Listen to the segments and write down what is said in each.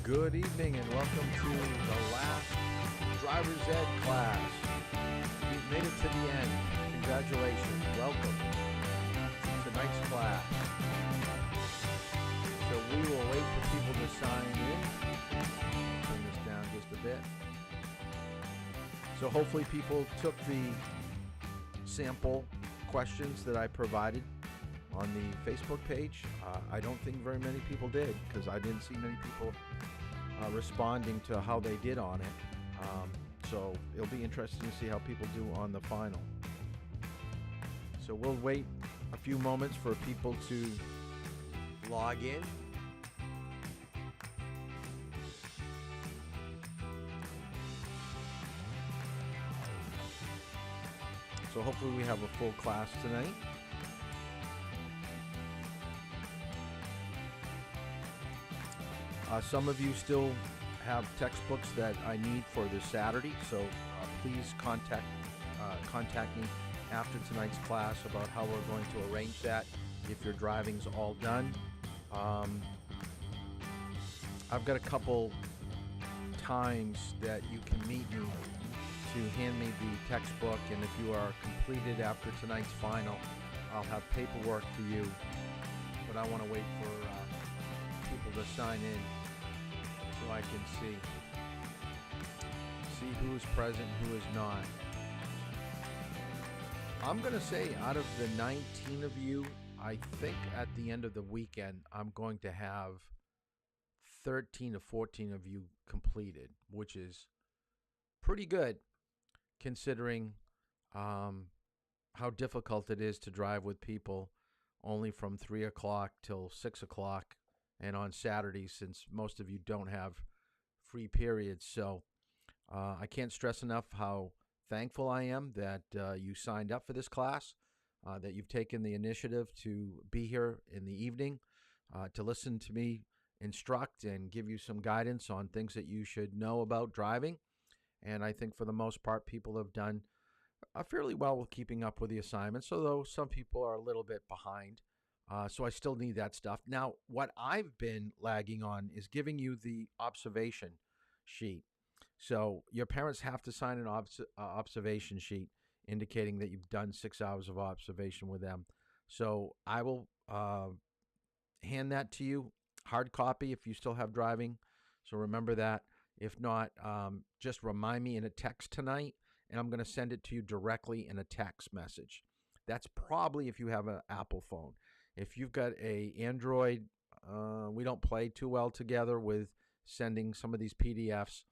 Good evening and welcome to the last driver's ed class. You've made it to the end. Congratulations. Welcome to tonight's class. So we will wait for people to sign in. Turn this down just a bit. So hopefully people took the sample questions that I provided on the Facebook page. I don't think very many people did because I didn't see many people responding to how they did on it. So it'll be interesting to see how people do on the final. So we'll wait a few moments for people to log in. So hopefully we have a full class tonight. Some of you still have textbooks that I need for this Saturday, so please contact me after tonight's class about how we're going to arrange that if your driving's all done. I've got a couple times that you can meet me to hand me the textbook, and if you are completed after tonight's final, I'll have paperwork for you, but I want to wait for people to sign in so I can see who is present, who is not. I'm going to say out of the 19 of you, I think at the end of the weekend, I'm going to have 13 to 14 of you completed, which is pretty good considering how difficult it is to drive with people only from 3 o'clock till 6 o'clock. And on Saturdays, since most of you don't have free periods. So I can't stress enough how thankful I am that you signed up for this class, that you've taken the initiative to be here in the evening, to listen to me instruct and give you some guidance on things that you should know about driving. And I think for the most part, people have done fairly well with keeping up with the assignments, although some people are a little bit behind. So I still need that stuff. Now, what I've been lagging on is giving you the observation sheet. So your parents have to sign an observation sheet indicating that you've done 6 hours of observation with them. So I will hand that to you, hard copy if you still have driving. So remember that. If not, just remind me in a text tonight, and I'm going to send it to you directly in a text message. That's probably if you have an Apple phone. If you've got a Android, we don't play too well together with sending some of these PDFs,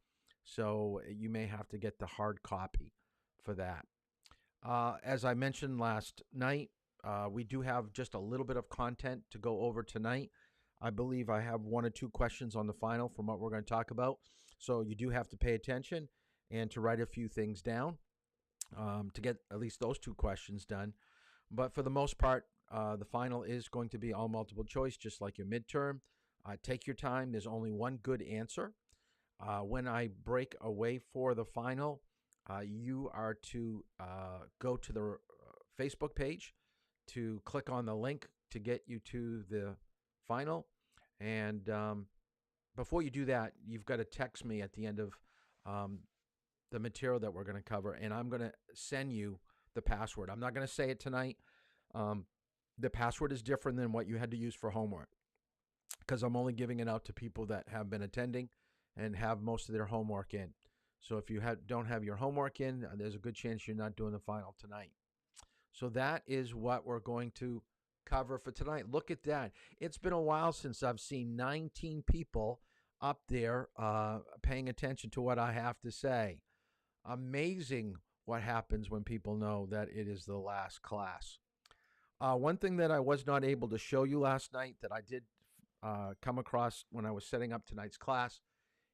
so you may have to get the hard copy for that. As I mentioned last night, we do have just a little bit of content to go over tonight. I believe I have 1 or 2 questions on the final from what we're going to talk about, so you do have to pay attention and to write a few things down to get at least those 2 questions done. But for the most part, the final is going to be all multiple choice, just like your midterm. Take your time. There's only one good answer. When I break away for the final, you are to go to the Facebook page to click on the link to get you to the final. And before you do that, you've got to text me at the end of the material that we're going to cover, and I'm going to send you the password. I'm not going to say it tonight. The password is different than what you had to use for homework because I'm only giving it out to people that have been attending and have most of their homework in. So if you don't have your homework in, there's a good chance you're not doing the final tonight. So that is what we're going to cover for tonight. Look at that. It's been a while since I've seen 19 people up there paying attention to what I have to say. Amazing what happens when people know that it is the last class. One thing that I was not able to show you last night that I did come across when I was setting up tonight's class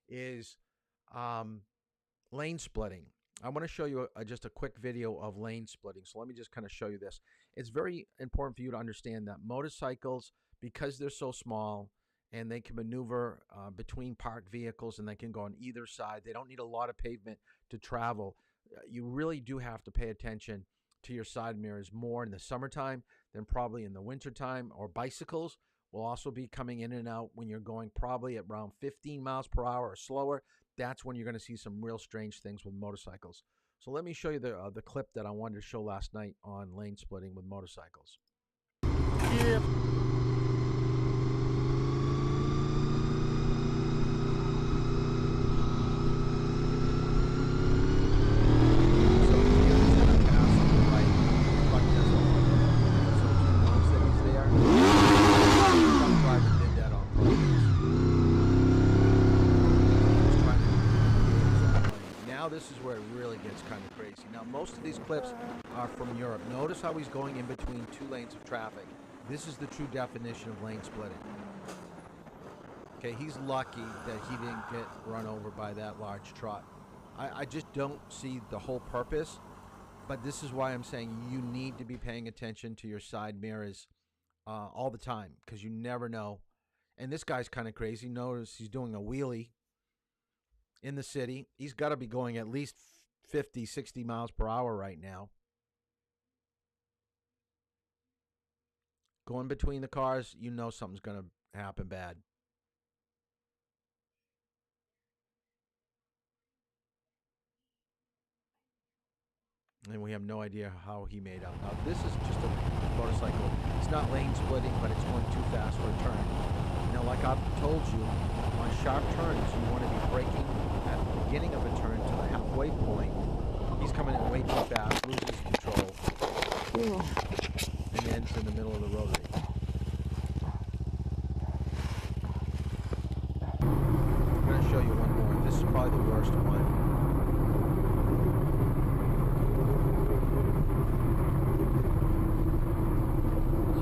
is lane splitting. I want to show you just a quick video of lane splitting. So let me just kind of show you this. It's very important for you to understand that motorcycles, because they're so small and they can maneuver between parked vehicles and they can go on either side, they don't need a lot of pavement to travel. You really do have to pay attention to your side mirrors more in the summertime than probably in the wintertime, or bicycles, will also be coming in and out when you're going probably at around 15 miles per hour or slower. That's when you're going to see some real strange things with motorcycles. So let me show you the clip that I wanted to show last night on lane splitting with motorcycles. Yeah. This is where it really gets kind of crazy. Now, most of these clips are from Europe. Notice how he's going in between two lanes of traffic. This is the true definition of lane splitting. Okay, he's lucky that he didn't get run over by that large truck. I just don't see the whole purpose, but this is why I'm saying you need to be paying attention to your side mirrors all the time, because you never know. And this guy's kind of crazy. Notice he's doing a wheelie in the city. He's got to be going at least 50, 60 miles per hour right now. Going between the cars, you know something's going to happen bad. And we have no idea how he made out. Now, this is just a motorcycle. It's not lane splitting, but it's going too fast for a turn. Now, like I've told you, on sharp turns, you want to be braking at the beginning of a turn to the halfway point. He's coming in way too fast, loses control, and ends in the middle of the rotary. I'm going to show you one more. This is probably the worst one.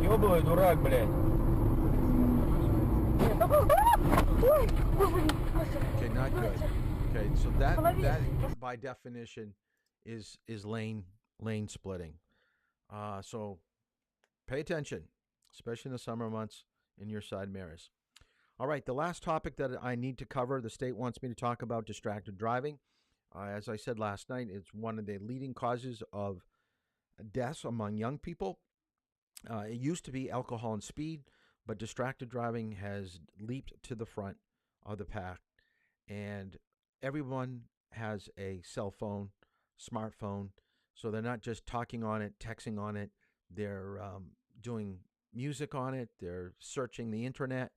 Ёбаный дурак, блядь. Okay, not good. Okay, so that by definition is lane splitting. So pay attention, especially in the summer months in your side mirrors. All right, the last topic that I need to cover, the state wants me to talk about distracted driving. As I said last night, it's one of the leading causes of deaths among young people. It used to be alcohol and speed, but distracted driving has leaped to the front of the pack. And everyone has a cell phone, smartphone, so they're not just talking on it, texting on it. They're doing music on it. They're searching the internet.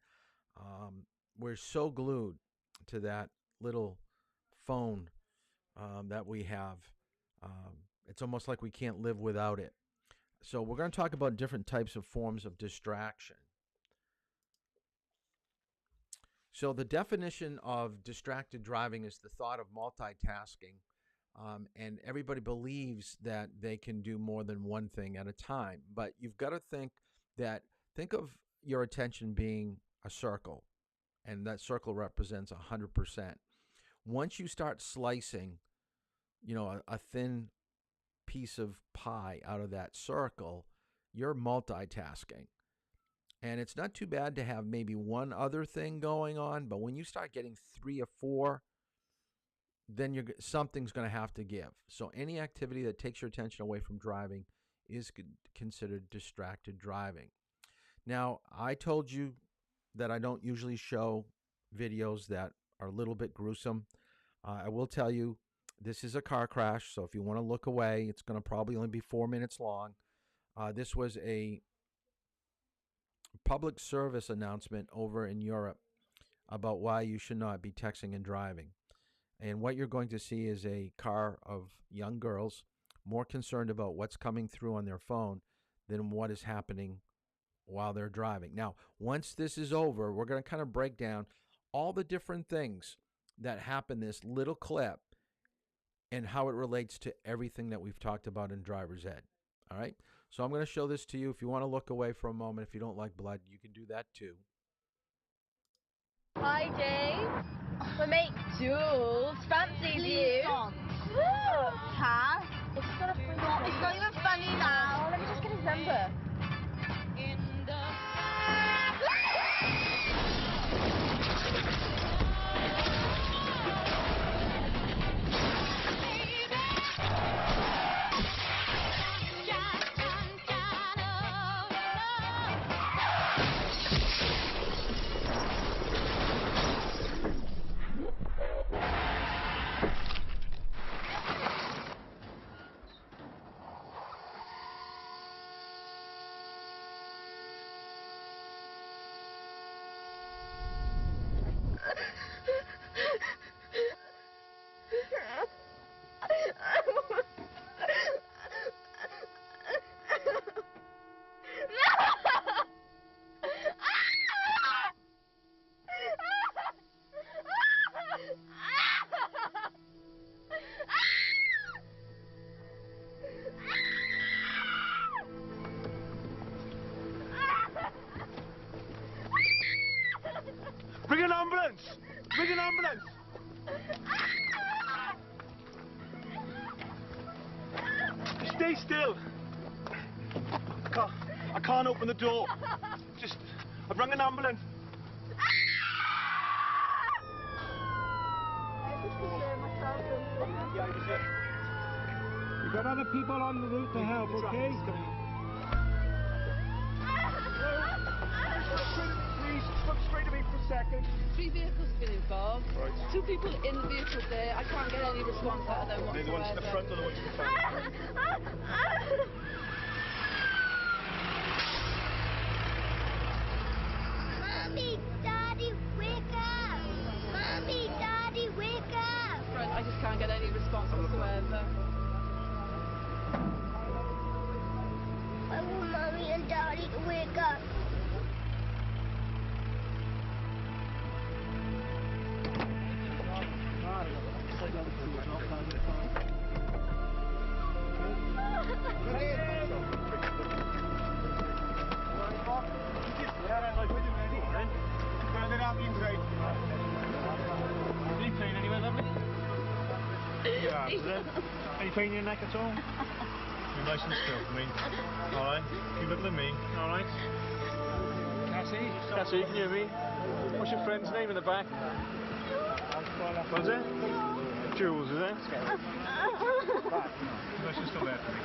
We're so glued to that little phone that we have. It's almost like we can't live without it. So we're going to talk about different types of forms of distraction. So the definition of distracted driving is the thought of multitasking, and everybody believes that they can do more than one thing at a time. But you've got to think of your attention being a circle, and that circle represents 100%. Once you start slicing, a thin piece of pie out of that circle, you're multitasking. And it's not too bad to have maybe one other thing going on, but when you start getting 3 or 4, then something's going to have to give. So any activity that takes your attention away from driving is considered distracted driving. Now, I told you that I don't usually show videos that are a little bit gruesome. I will tell you, this is a car crash, so if you want to look away, it's going to probably only be 4 minutes long. This was a public service announcement over in Europe about why you should not be texting and driving. And what you're going to see is a car of young girls more concerned about what's coming through on their phone than what is happening while they're driving. Now, once this is over, we're going to kind of break down all the different things that happen in this little clip and how it relates to everything that we've talked about in driver's ed. All right? So I'm going to show this to you. If you want to look away for a moment, if you don't like blood, you can do that too. Hi, Jay. My mate Jules fancies you. Cass. It's not even funny now. Let me just get his number. ambulance! Ring an ambulance! Stay still! I can't open the door. I've rung an ambulance. We've got other people on the route to help, okay? Please, come straight to me for a second. 3 vehicles have been involved. Right. 2 people in the vehicle there. I can't get any response out of them The ones in the front or the ones in the back? Mommy, Daddy, wake up! Mommy, Daddy, wake up! I just can't get any response whatsoever. I want Mommy and Daddy to wake up. Any pain in your neck at all? You're nice and still for me. Alright? Keep looking at me. Alright? Cassie? Cassie, can you hear me? What's your friend's name in the back? What is it? Jules, is it? No, she's still there for me.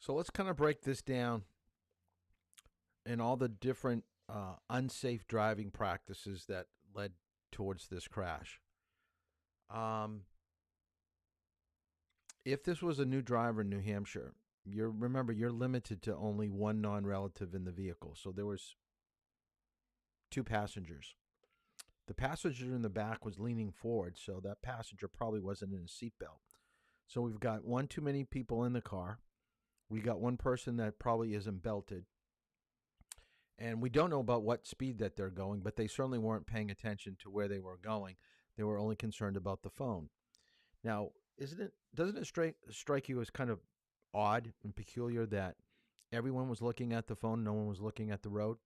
So let's kind of break this down and all the different unsafe driving practices that led towards this crash. If this was a new driver in New Hampshire, remember you're limited to only one non-relative in the vehicle. So there was 2 passengers. The passenger in the back was leaning forward, so that passenger probably wasn't in a seatbelt. So we've got one too many people in the car. We got one person that probably isn't belted. And we don't know about what speed that they're going, but they certainly weren't paying attention to where they were going. They were only concerned about the phone. Now, doesn't it strike you as kind of odd and peculiar that everyone was looking at the phone, no one was looking at the road?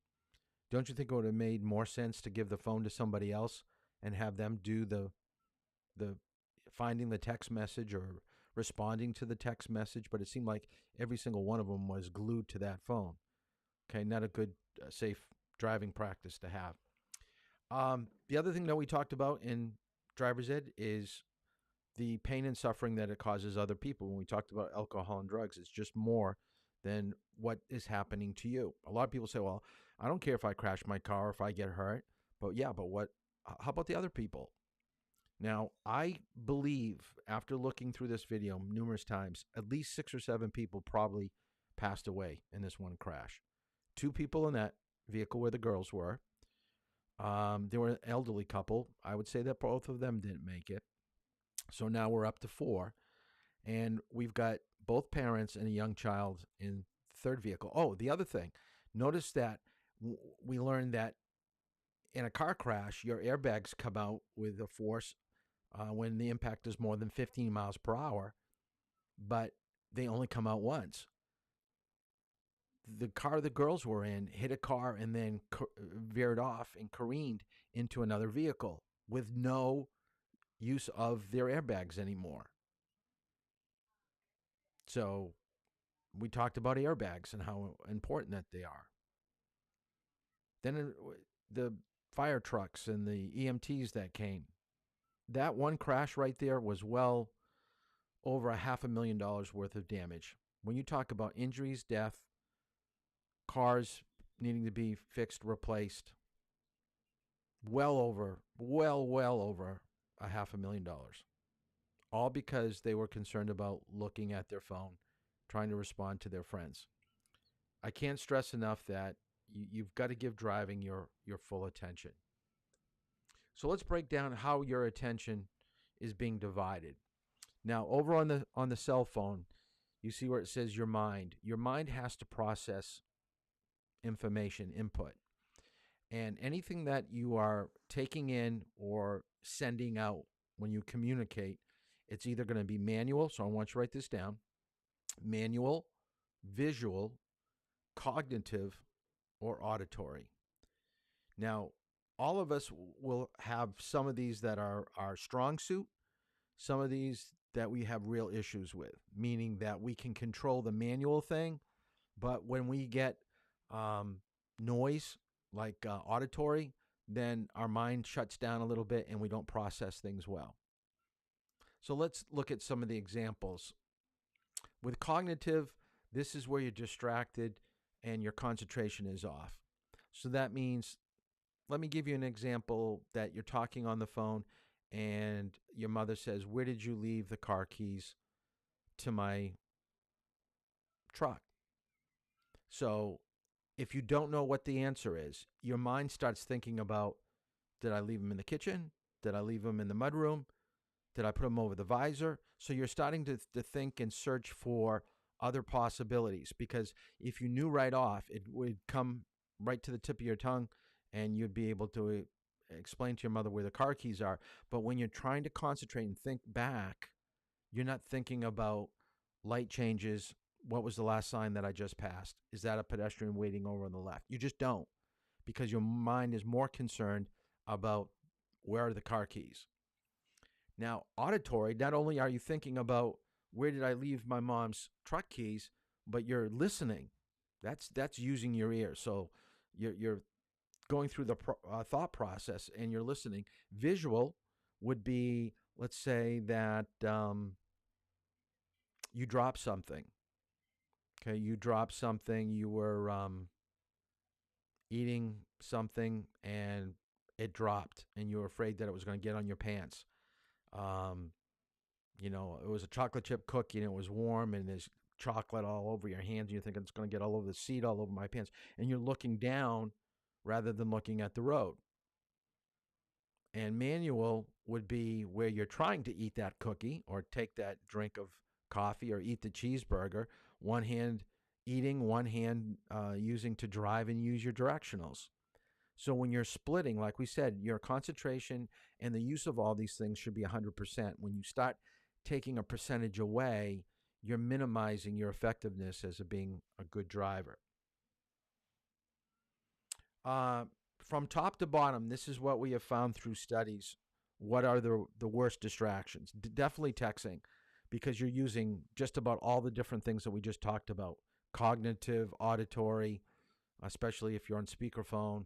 Don't you think it would have made more sense to give the phone to somebody else and have them do the finding the text message or responding to the text message? But it seemed like every single one of them was glued to that phone. Okay, not a good, safe driving practice to have. The other thing that we talked about in driver's ed is the pain and suffering that it causes other people. When we talked about alcohol and drugs, it's just more than what is happening to you. A lot of people say, well, I don't care if I crash my car or if I get hurt. But yeah, but how about the other people? Now, I believe after looking through this video numerous times, at least 6 or 7 people probably passed away in this one crash. 2 people in that vehicle where the girls were. There were an elderly couple. I would say that both of them didn't make it. So now we're up to 4. And we've got both parents and a young child in the 3rd vehicle. Oh, the other thing. Notice that we learned that in a car crash, your airbags come out with a force when the impact is more than 15 miles per hour. but they only come out once. The car the girls were in hit a car and then veered off and careened into another vehicle with no use of their airbags anymore. So we talked about airbags and how important that they are. Then the fire trucks and the EMTs that came. That one crash right there was well over $500,000 worth of damage. When you talk about injuries, death, cars needing to be fixed, replaced, well over $500,000. All because they were concerned about looking at their phone, trying to respond to their friends. I can't stress enough that you've got to give driving your full attention. So let's break down how your attention is being divided. Now, over on the cell phone, you see where it says your mind. Your mind has to process information, input. And anything that you are taking in or sending out when you communicate, it's either going to be manual, so I want you to write this down, manual, visual, cognitive, or auditory. Now, all of us will have some of these that are our strong suit, some of these that we have real issues with, meaning that we can control the manual thing, but when we get noise like auditory, then our mind shuts down a little bit and we don't process things well. So let's look at some of the examples. With cognitive, this is where you're distracted and your concentration is off. So that means, let me give you an example that you're talking on the phone and your mother says, "Where did you leave the car keys to my truck?" So if you don't know what the answer is, your mind starts thinking about, did I leave them in the kitchen? Did I leave them in the mudroom? Did I put them over the visor? So you're starting to think and search for other possibilities, because if you knew right off, it would come right to the tip of your tongue and you'd be able to explain to your mother where the car keys are. But when you're trying to concentrate and think back, you're not thinking about light changes. What was the last sign that I just passed? Is that a pedestrian waiting over on the left? You just don't, because your mind is more concerned about where are the car keys. Now, auditory, not only are you thinking about where did I leave my mom's truck keys, but you're listening. That's using your ear. So you're going through the thought process and you're listening. Visual would be, let's say that you drop something. Okay, you dropped something. You were eating something and it dropped, and you were afraid that it was going to get on your pants. It was a chocolate chip cookie and it was warm and there's chocolate all over your hands. And you're thinking it's going to get all over the seat, all over my pants. And you're looking down rather than looking at the road. And manual would be where you're trying to eat that cookie or take that drink of coffee or eat the cheeseburger. One hand eating, one hand using to drive and use your directionals. So when you're splitting, like we said, your concentration and the use of all these things should be 100%. When you start taking a percentage away, you're minimizing your effectiveness as being a good driver. From top to bottom, this is what we have found through studies. What are the worst distractions? Definitely texting, because you're using just about all the different things that we just talked about. Cognitive, auditory, especially if you're on speakerphone.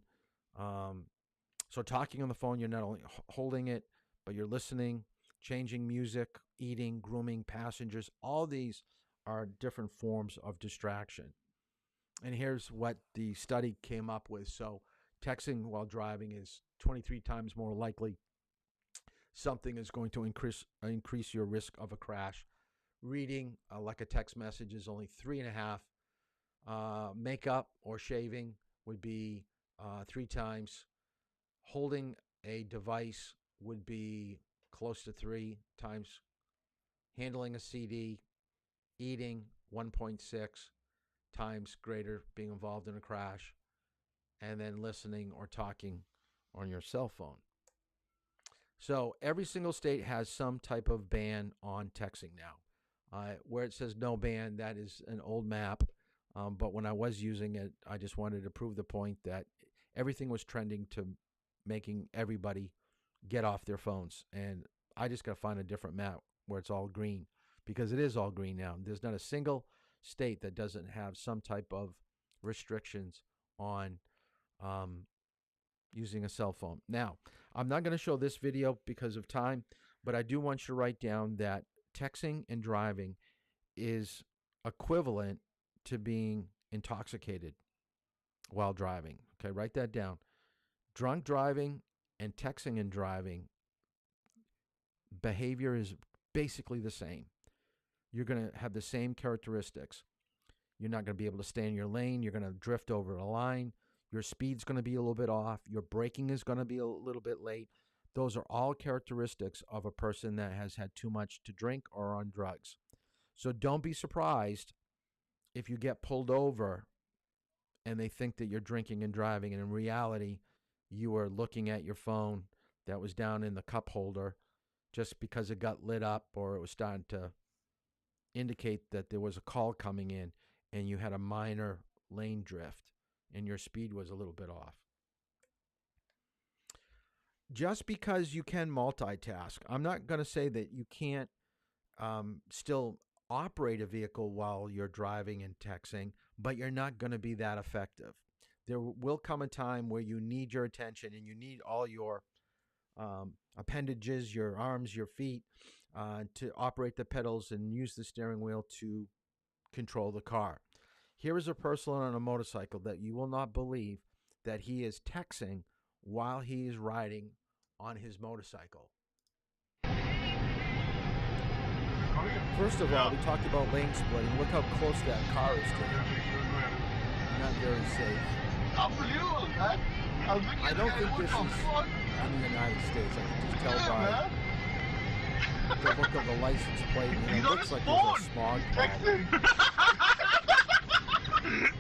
So talking on the phone, you're not only holding it, but you're listening, changing music, eating, grooming passengers. All these are different forms of distraction. And here's what the study came up with. So texting while driving is 23 times more likely something is going to increase your risk of a crash. Reading like a text message is only 3.5. Makeup or shaving would be 3 times. Holding a device would be close to 3 times. Handling a CD, eating 1.6 times greater being involved in a crash, and then listening or talking on your cell phone. So every single state has some type of ban on texting now. Where it says no ban, that is an old map. But when I was using it, I just wanted to prove the point that everything was trending to making everybody get off their phones. And I just got to find a different map where it's all green, because it is all green now. There's not a single state that doesn't have some type of restrictions on using a cell phone. Now, I'm not going to show this video because of time, but I do want you to write down that texting and driving is equivalent to being intoxicated while driving. Okay, write that down. Drunk driving and texting and driving, behavior is basically the same. You're going to have the same characteristics. You're not going to be able to stay in your lane. You're going to drift over a line. Your speed's going to be a little bit off. Your braking is going to be a little bit late. Those are all characteristics of a person that has had too much to drink or on drugs. So don't be surprised if you get pulled over and they think that you're drinking and driving, and in reality, you were looking at your phone that was down in the cup holder just because it got lit up or it was starting to indicate that there was a call coming in and you had a minor lane drift and your speed was a little bit off. Just because you can multitask, I'm not going to say that you can't still operate a vehicle while you're driving and texting, but you're not going to be that effective. There will come a time where you need your attention and you need all your appendages, your arms, your feet, to operate the pedals and use the steering wheel to control the car. Here is a person on a motorcycle that you will not believe that he is texting while he is riding on his motorcycle. First of all, we talked about lane splitting. Look how close that car is to him. Not very safe. I don't think this is in the United States. I can just tell by the look of the license plate. And it looks like there's a smog problem.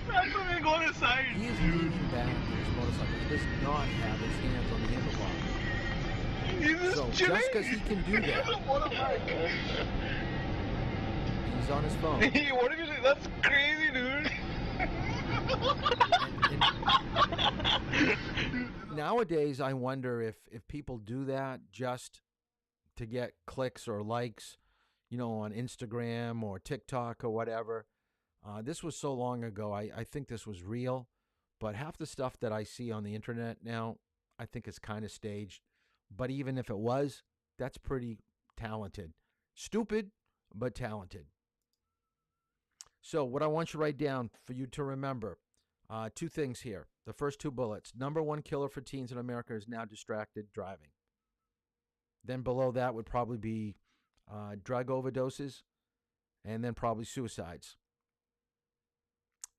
That's when they go on the side. He is leaning back on his motorcycle. He does not have his hands on the handlebar. So just because he can do that, he's on his phone. Hey, what if you say? That's crazy, dude. Nowadays, I wonder if people do that just to get clicks or likes, on Instagram or TikTok or whatever. This was so long ago. I think this was real, but half the stuff that I see on the internet now, I think it's kind of staged. But even if it was, that's pretty talented. Stupid, but talented. So what I want you to write down for you to remember, two things here. The first two bullets. Number one killer for teens in America is now distracted driving. Then below that would probably be drug overdoses, and then probably suicides.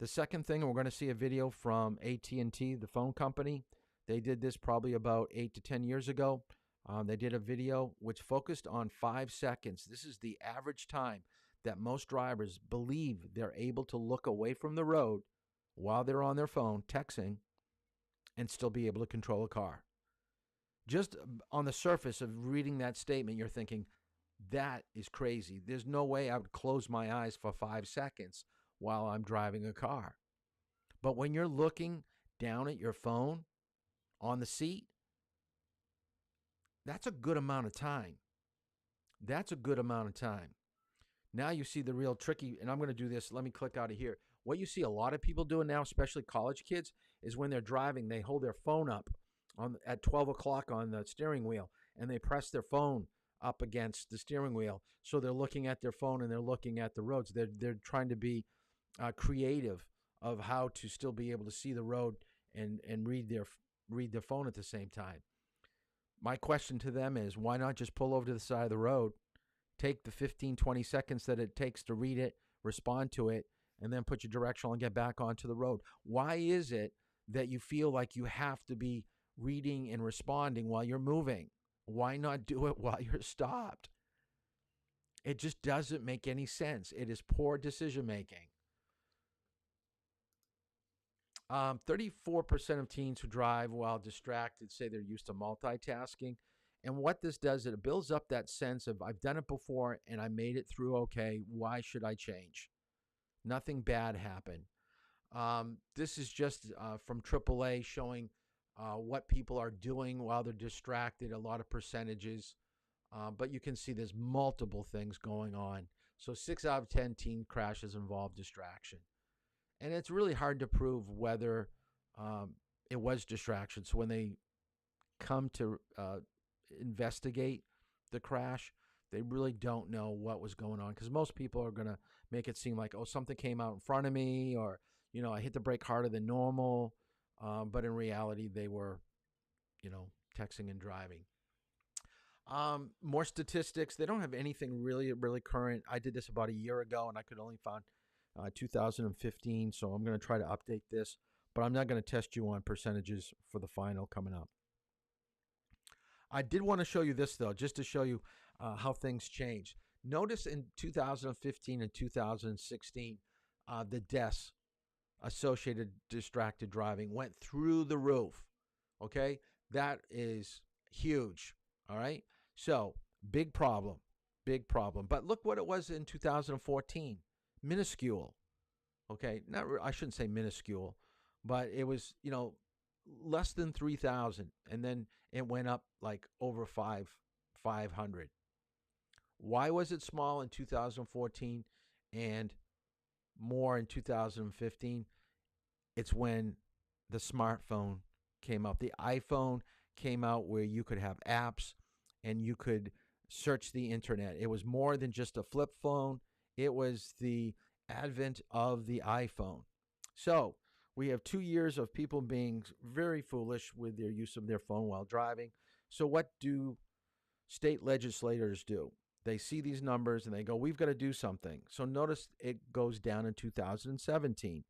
The second thing, and we're going to see a video from AT&T, the phone company. They did this probably about 8 to 10 years ago. They did a video which focused on 5 seconds. This is the average time that most drivers believe they're able to look away from the road while they're on their phone texting and still be able to control a car. Just on the surface of reading that statement, you're thinking, that is crazy. There's no way I would close my eyes for 5 seconds while I'm driving a car. But when you're looking down at your phone on the seat, that's a good amount of time. That's a good amount of time. Now you see the real tricky, and I'm going to do this. Let me click out of here. What you see a lot of people doing now, especially college kids, is when they're driving, they hold their phone up at 12 o'clock on the steering wheel, and they press their phone up against the steering wheel. So they're looking at their phone and they're looking at the roads. They're trying to be creative of how to still be able to see the road and read their phone at the same time. My question to them is, why not just pull over to the side of the road, take the 15, 20 seconds that it takes to read it, respond to it, and then put your directional and get back onto the road? Why is it that you feel like you have to be reading and responding while you're moving? Why not do it while you're stopped? It just doesn't make any sense. It is poor decision making. 34% of teens who drive while distracted say they're used to multitasking. And what this does, it builds up that sense of I've done it before and I made it through okay. Why should I change? Nothing bad happened. This is just from AAA showing what people are doing while they're distracted, a lot of percentages. But you can see there's multiple things going on. So 6 out of 10 teen crashes involve distraction. And it's really hard to prove whether it was distraction. So when they come to investigate the crash, they really don't know what was going on, because most people are going to make it seem like, oh, something came out in front of me, or, I hit the brake harder than normal. But in reality, they were, texting and driving. More statistics. They don't have anything really, really current. I did this about a year ago, and I could only find 2015, so I'm going to try to update this, but I'm not going to test you on percentages for the final coming up. I did want to show you this, though, just to show you how things change. Notice in 2015 and 2016, the deaths associated distracted driving went through the roof. Okay? That is huge. All right? So, big problem. Big problem. But look what it was in 2014. Minuscule. Okay? I shouldn't say minuscule, but it was, less than 3,000, and then it went up like over 500. Why was it small in 2014 and more in 2015? It's when the smartphone came out. The iPhone came out, where you could have apps and you could search the internet. It was more than just a flip phone. It was the advent of the iPhone. So we have 2 years of people being very foolish with their use of their phone while driving. So what do state legislators do? They see these numbers and they go, we've got to do something. So notice it goes down in 2017.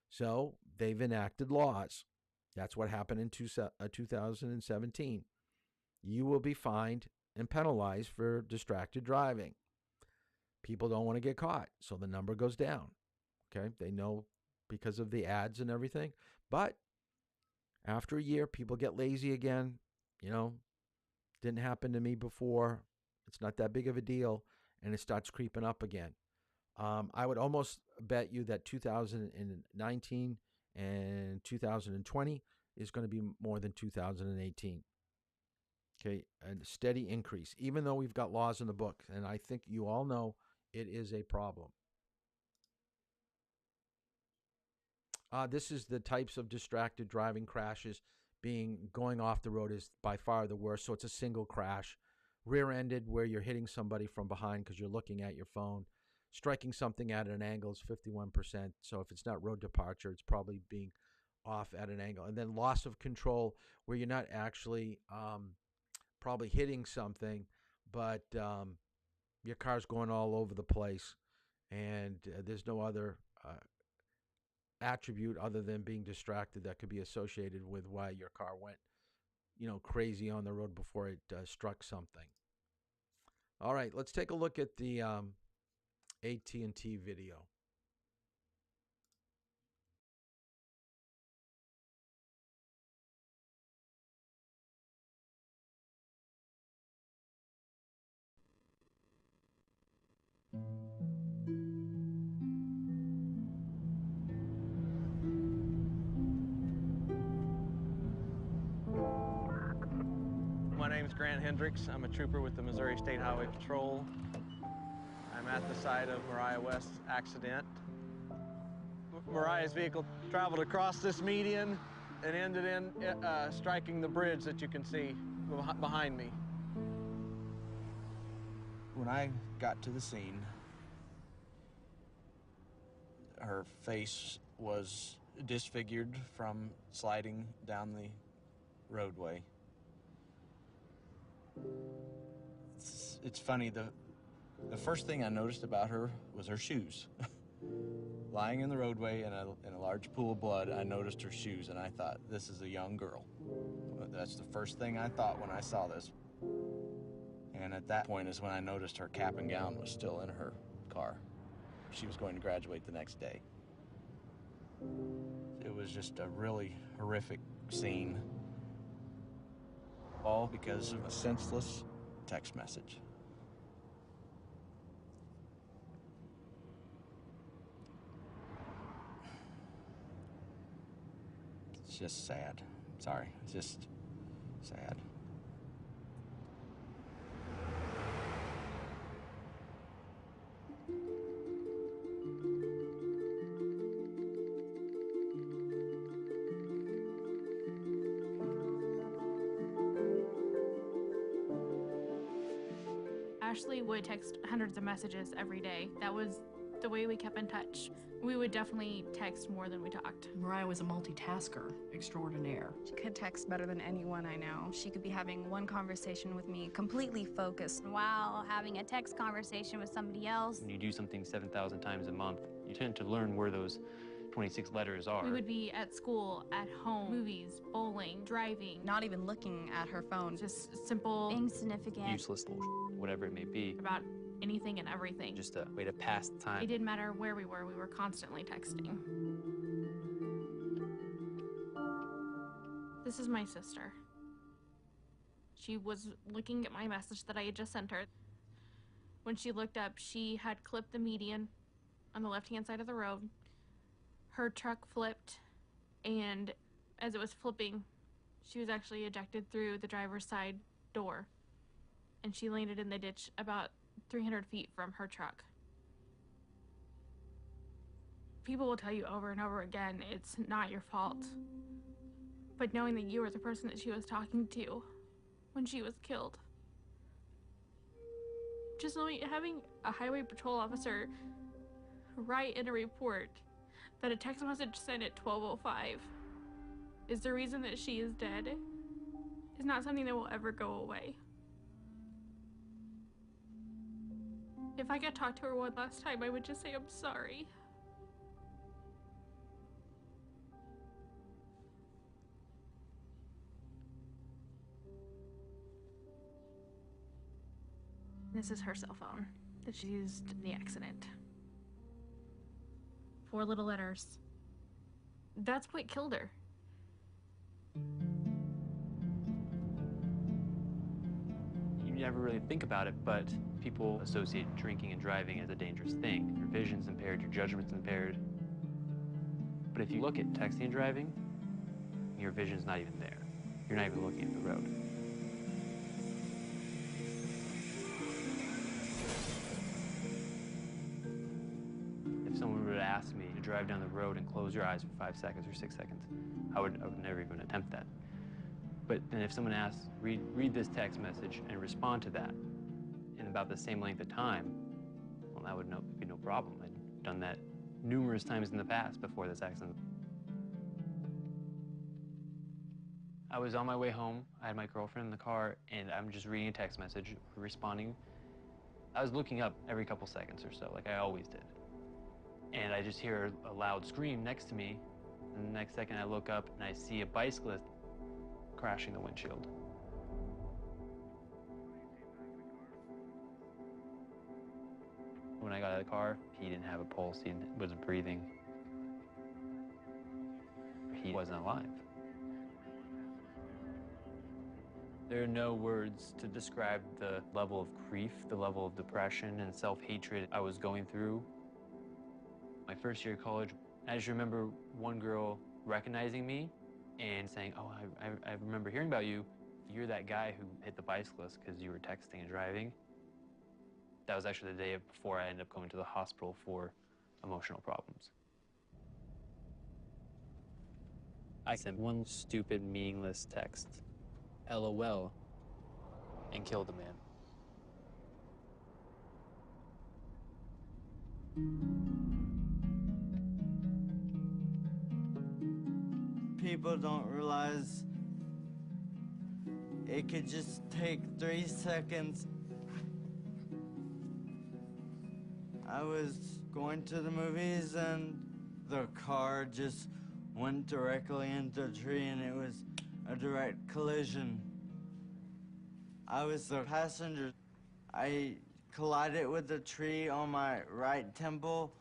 So they've enacted laws. That's what happened in 2017. You will be fined and penalized for distracted driving. People don't want to get caught, so the number goes down. Okay, they know because of the ads and everything. But after a year, people get lazy again. Didn't happen to me before. It's not that big of a deal, and it starts creeping up again. I would almost bet you that 2019 and 2020 is going to be more than 2018. Okay, a steady increase, even though we've got laws in the book, and I think you all know it is a problem. This is the types of distracted driving crashes. Going off the road is by far the worst. So it's a single crash. Rear-ended, where you're hitting somebody from behind because you're looking at your phone. Striking something at an angle is 51%. So if it's not road departure, it's probably being off at an angle. And then loss of control, where you're not actually probably hitting something, but your car's going all over the place, and there's no other attribute other than being distracted that could be associated with why your car went, crazy on the road before it struck something. All right, let's take a look at the AT&T video. My name's Grant Hendricks. I'm a trooper with the Missouri State Highway Patrol. I'm at the site of Mariah West's accident. Mariah's vehicle traveled across this median and ended in striking the bridge that you can see behind me. When I got to the scene, her face was disfigured from sliding down the roadway. It's funny, the first thing I noticed about her was her shoes. Lying in the roadway in a large pool of blood, I noticed her shoes, and I thought, this is a young girl. That's the first thing I thought when I saw this. And at that point is when I noticed her cap and gown was still in her car. She was going to graduate the next day. It was just a really horrific scene. all because of a senseless text message. It's just sad. Sorry, it's just sad. Ashley would text hundreds of messages every day. That was the way we kept in touch. We would definitely text more than we talked. Mariah was a multitasker extraordinaire. She could text better than anyone I know. She could be having one conversation with me, completely focused, while having a text conversation with somebody else. When you do something 7,000 times a month, you tend to learn where those 26 letters are. We would be at school, at home, movies, bowling, driving. Not even looking at her phone. Just simple, insignificant, useless little whatever it may be. About anything and everything. Just a way to pass the time. It didn't matter where we were constantly texting. This is my sister. She was looking at my message that I had just sent her. When she looked up, she had clipped the median on the left-hand side of the road. Her truck flipped, and as it was flipping, she was actually ejected through the driver's side door, and she landed in the ditch about 300 feet from her truck. People will tell you over and over again, it's not your fault. But knowing that you were the person that she was talking to when she was killed. Just knowing, having a highway patrol officer write in a report that a text message sent at 12:05 is the reason that she is dead is not something that will ever go away. If I could talk to her one last time, I would just say, I'm sorry. This is her cell phone that she used in the accident. 4 little letters. That's what killed her. You never really think about it, but people associate drinking and driving as a dangerous thing. Your vision's impaired, your judgment's impaired. But if you look at texting and driving, your vision's not even there. You're not even looking at the road. If someone were to ask me to drive down the road and close your eyes for 5 seconds or 6 seconds, I would never even attempt that. But then if someone asks, read this text message and respond to that in about the same length of time, well, that would be no problem. I'd done that numerous times in the past before this accident. I was on my way home. I had my girlfriend in the car, and I'm just reading a text message, responding. I was looking up every couple seconds or so, like I always did. And I just hear a loud scream next to me, and the next second I look up and I see a bicyclist crashing the windshield. When I got out of the car, he didn't have a pulse, he wasn't breathing. He wasn't alive. There are no words to describe the level of grief, the level of depression and self-hatred I was going through. My first year of college, I just remember one girl recognizing me and saying, oh, I remember hearing about you. You're that guy who hit the bicyclist because you were texting and driving. That was actually the day before I ended up going to the hospital for emotional problems. I sent one stupid, meaningless text, LOL, and killed the man. People don't realize it could just take 3 seconds. I was going to the movies and the car just went directly into a tree and it was a direct collision. I was the passenger. I collided with the tree on my right temple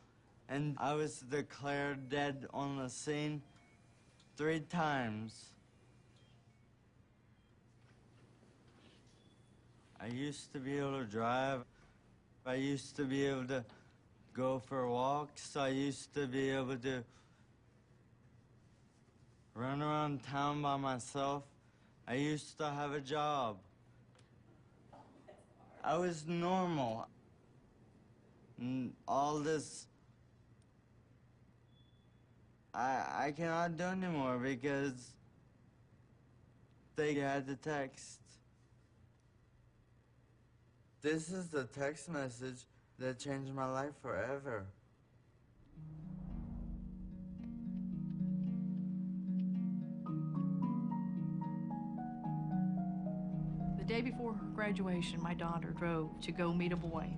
and I was declared dead on the scene 3 times. I used to be able to drive. I used to be able to go for walks. I used to be able to run around town by myself. I used to have a job. I was normal. And all this, I cannot do anymore because they had the text. This is the text message that changed my life forever. The day before her graduation, my daughter drove to go meet a boy,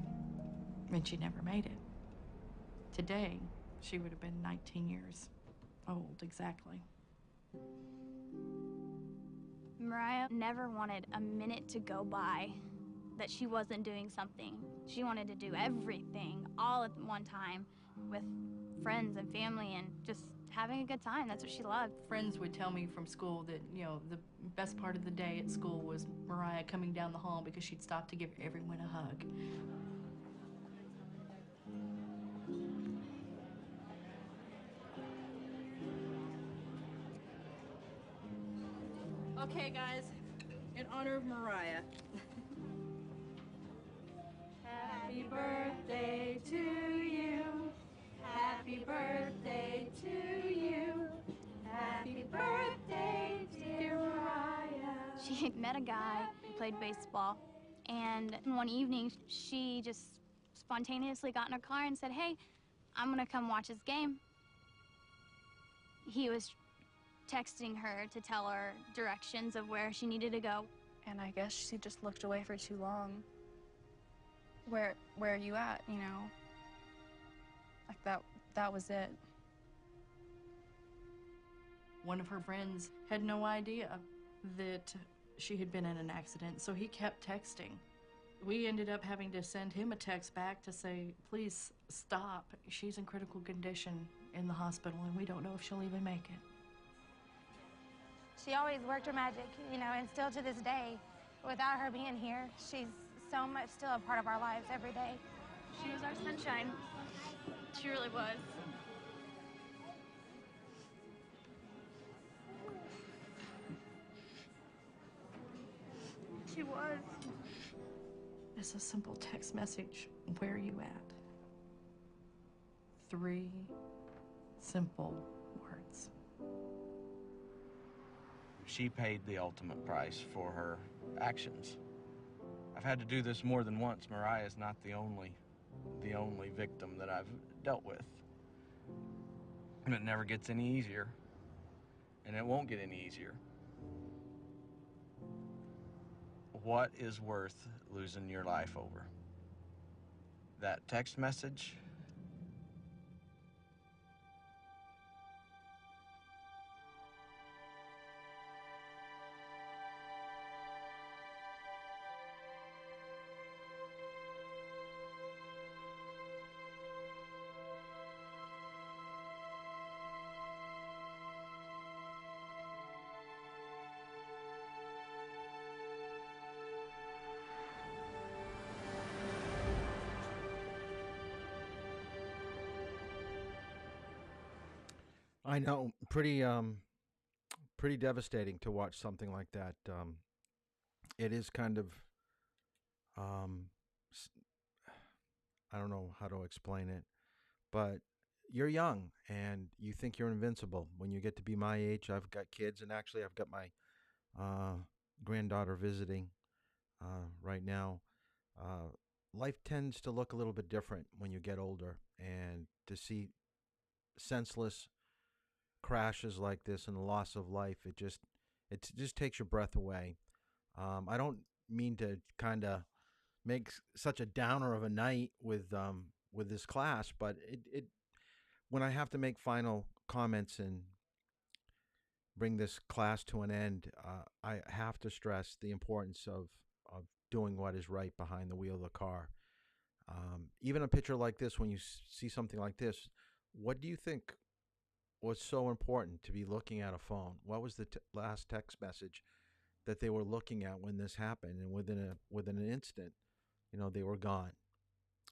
and she never made it. Today, she would have been 19 years old, exactly. Mariah never wanted a minute to go by that she wasn't doing something. She wanted to do everything all at one time with friends and family and just having a good time. That's what she loved. Friends would tell me from school that, you know, the best part of the day at school was Mariah coming down the hall because she'd stop to give everyone a hug. Okay, guys, in honor of Mariah. Happy birthday to you. Happy birthday to you. Happy birthday, dear Mariah. She met a guy who played baseball, and one evening she just spontaneously got in her car and said, "Hey, I'm gonna come watch his game." He was texting her to tell her directions of where she needed to go. And I guess she just looked away for too long. Where are you at, you know? Like that was it. One of her friends had no idea that she had been in an accident, so he kept texting. We ended up having to send him a text back to say, please stop. She's in critical condition in the hospital, and we don't know if she'll even make it. She always worked her magic, you know, and still to this day, without her being here, she's so much still a part of our lives every day. She was our sunshine. She really was. She was. It's a simple text message. Where are you at? 3 simple words. She paid the ultimate price for her actions. I've had to do this more than once. Mariah is not the only victim that I've dealt with. And it never gets any easier. And it won't get any easier. What is worth losing your life over? That text message? I know, pretty devastating to watch something like that. It is kind of, um, s- I don't know how to explain it, but you're young and you think you're invincible. When you get to be my age, I've got kids, and actually, I've got my uh, granddaughter visiting right now. Uh, Life tends to look a little bit different when you get older, and to see senseless crashes like this and the loss of life, it just takes your breath away. I don't mean to kind of make such a downer of a night with this class, but it when I have to make final comments and bring this class to an end, I have to stress the importance of doing what is right behind the wheel of the car. Even a picture like this, when you see something like this, what do you think was so important to be looking at a phone? What was the last text message that they were looking at when this happened, and within an instant, they were gone.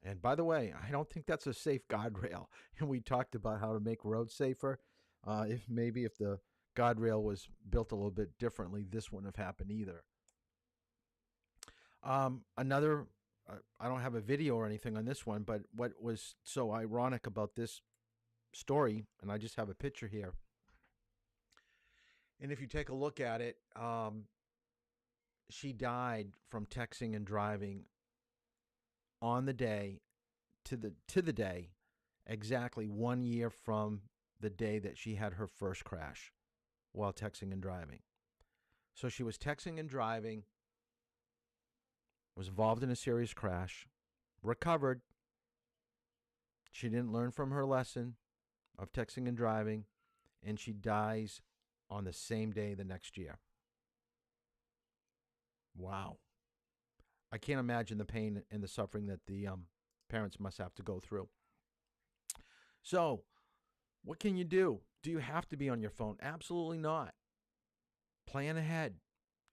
And by the way, I don't think that's a safe guardrail. And we talked about how to make roads safer. If the guardrail was built a little bit differently, this wouldn't have happened either. Another, I don't have a video or anything on this one, but what was so ironic about this story, and I just have a picture here. And if you take a look at it, she died from texting and driving on the day to the day, exactly 1 year from the day that she had her first crash while texting and driving. So she was texting and driving, was involved in a serious crash, recovered. She didn't learn from her lesson of texting and driving, and she dies on the same day the next year. Wow. I can't imagine the pain and the suffering that the parents must have to go through. So, what can you do? Do you have to be on your phone? Absolutely not. Plan ahead.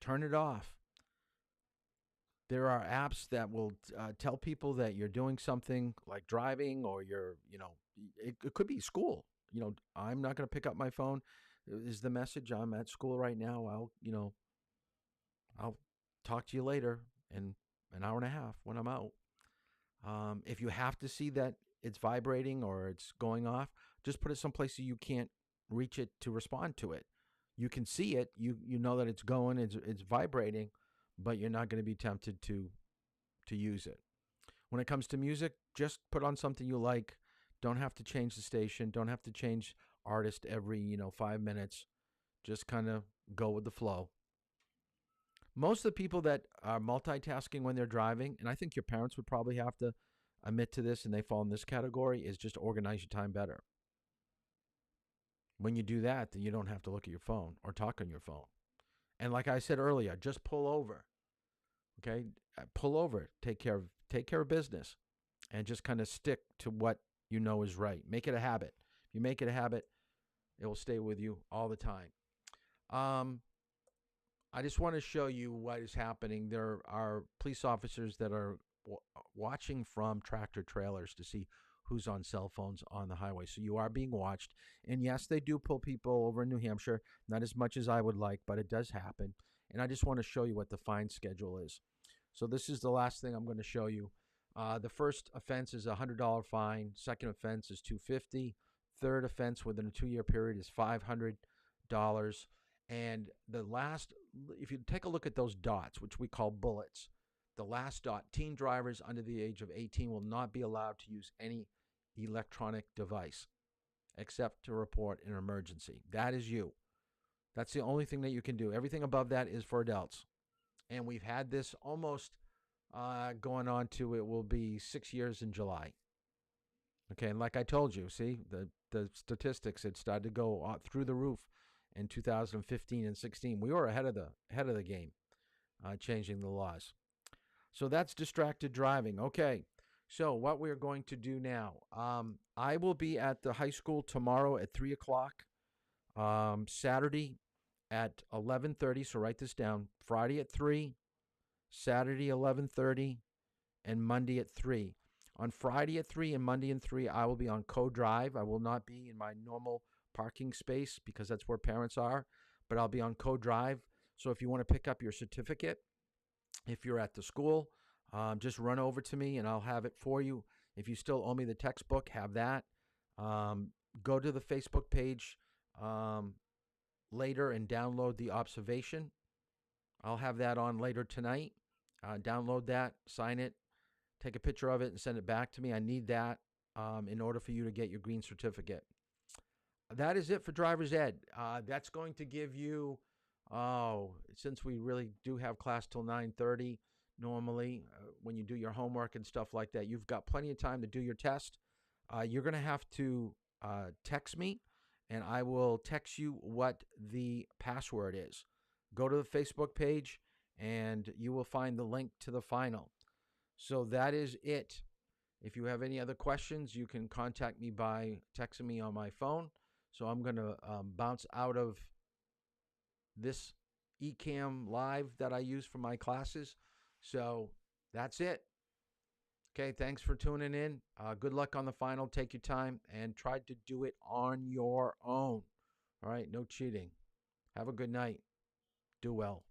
Turn it off. There are apps that will tell people that you're doing something like driving, or it could be school. I'm not going to pick up my phone. Is the message, I'm at school right now. I'll talk to you later in an hour and a half when I'm out. If you have to see that it's vibrating or it's going off, just put it someplace so you can't reach it to respond to it. You can see it. You know that it's going, it's vibrating, but you're not going to be tempted to use it. When it comes to music, just put on something you like. Don't have to change the station. Don't have to change artist every 5 minutes. Just kind of go with the flow. Most of the people that are multitasking when they're driving, and I think your parents would probably have to admit to this, and they fall in this category, is just organize your time better. When you do that, then you don't have to look at your phone or talk on your phone. And like I said earlier, just pull over. Okay? Pull over. Take care of business, and just kind of stick to what you know is right. Make it a habit. If you make it a habit, it will stay with you all the time. I just want to show you what is happening. There are police officers that are watching from tractor trailers to see who's on cell phones on the highway. So you are being watched. And yes, they do pull people over in New Hampshire. Not as much as I would like, but it does happen. And I just want to show you what the fine schedule is. So this is the last thing I'm going to show you. The first offense is a $100 fine. Second offense is $250. Third offense within a 2-year period is $500. And the last, if you take a look at those dots, which we call bullets, the last dot, teen drivers under the age of 18 will not be allowed to use any electronic device except to report an emergency. That is you. That's the only thing that you can do. Everything above that is for adults. And we've had this almost going on to, it will be 6 years in July. Okay, and like I told you, see, the statistics had started to go through the roof in 2015 and 16. We were ahead of the game, changing the laws. So that's distracted driving. Okay, so what we're going to do now, I will be at the high school tomorrow at 3 o'clock, Saturday at 11:30, so write this down, Friday at 3, Saturday 11:30, and Monday at 3. On Friday at 3 and Monday at 3, I will be on co-drive. I will not be in my normal parking space because that's where parents are, but I'll be on co-drive. So if you want to pick up your certificate, if you're at the school, just run over to me and I'll have it for you. If you still owe me the textbook, have that. Go to the Facebook page later and download the observation. I'll have that on later tonight. Download that, sign it, take a picture of it, and send it back to me. I need that in order for you to get your green certificate. That is it for driver's ed. That's going to give you, since we really do have class till 9:30 normally, when you do your homework and stuff like that, you've got plenty of time to do your test. You're going to have to text me, and I will text you what the password is. Go to the Facebook page, and you will find the link to the final. So that is it. If you have any other questions, you can contact me by texting me on my phone. So I'm going to bounce out of this eCam Live that I use for my classes. So that's it. Okay, thanks for tuning in. Good luck on the final. Take your time and try to do it on your own. All right, no cheating. Have a good night. Do well.